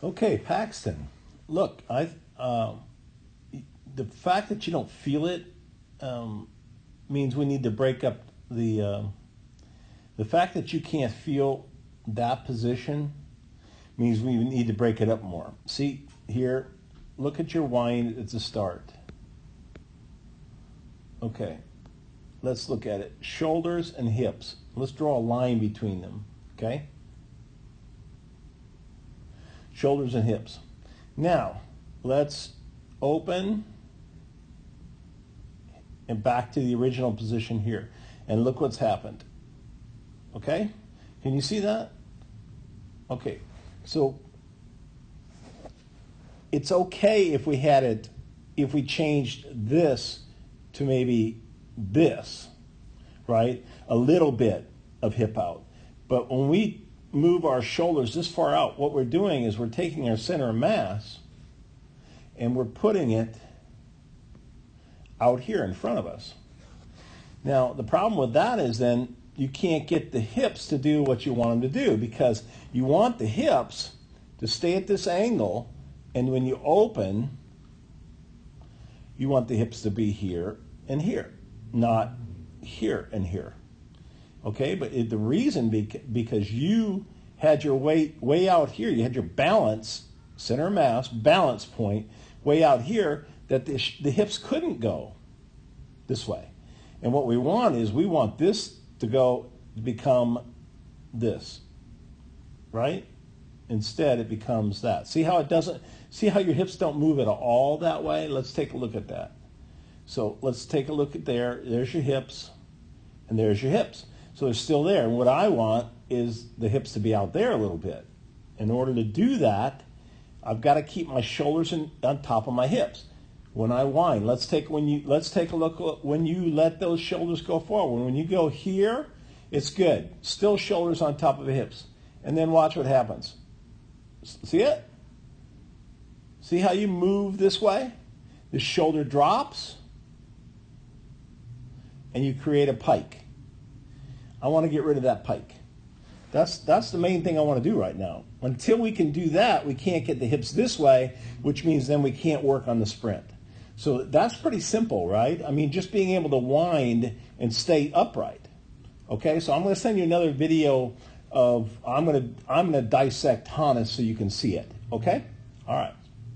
Okay, Paxton. Look, the fact that you don't feel it means we need to break up the fact that you can't feel that position means we need to break it up more. See here, look at your wind at the start. Okay, let's look at it. Shoulders and hips. Let's draw a line between them. Okay. Shoulders and hips. Now, let's open and back to the original position here. And look what's happened. Okay? Can you see that? Okay. So, it's okay if we had it, if we changed this to maybe this, right? A little bit of hip out. But when we move our shoulders this far out, what we're doing is we're taking our center of mass and we're putting it out here in front of us. Now, the problem with that is then you can't get the hips to do what you want them to do, because you want the hips to stay at this angle, and when you open, you want the hips to be here and here, not here and here. Okay, but the reason because you had your weight way out here, you had your balance, center of mass, balance point way out here, that the hips couldn't go this way. And what we want is we want this to become this, right? Instead, it becomes that. See how it doesn't, see how your hips don't move at all that way? Let's take a look at that. So let's take a look at there. There's your hips, and there's your hips. So they're still there. And what I want is the hips to be out there a little bit. In order to do that, I've got to keep my shoulders on top of my hips. When I wind, let's take a look when you let those shoulders go forward. When you go here, it's good. Still shoulders on top of the hips. And then watch what happens. See it? See how you move this way? The shoulder drops, and you create a pike. I want to get rid of that pike. That's the main thing I want to do right now. Until we can do that, we can't get the hips this way, which means then we can't work on the sprint. So that's pretty simple, right? I mean, just being able to wind and stay upright. Okay, so I'm going to send you another video of, I'm going to dissect harness so you can see it. Okay? All right.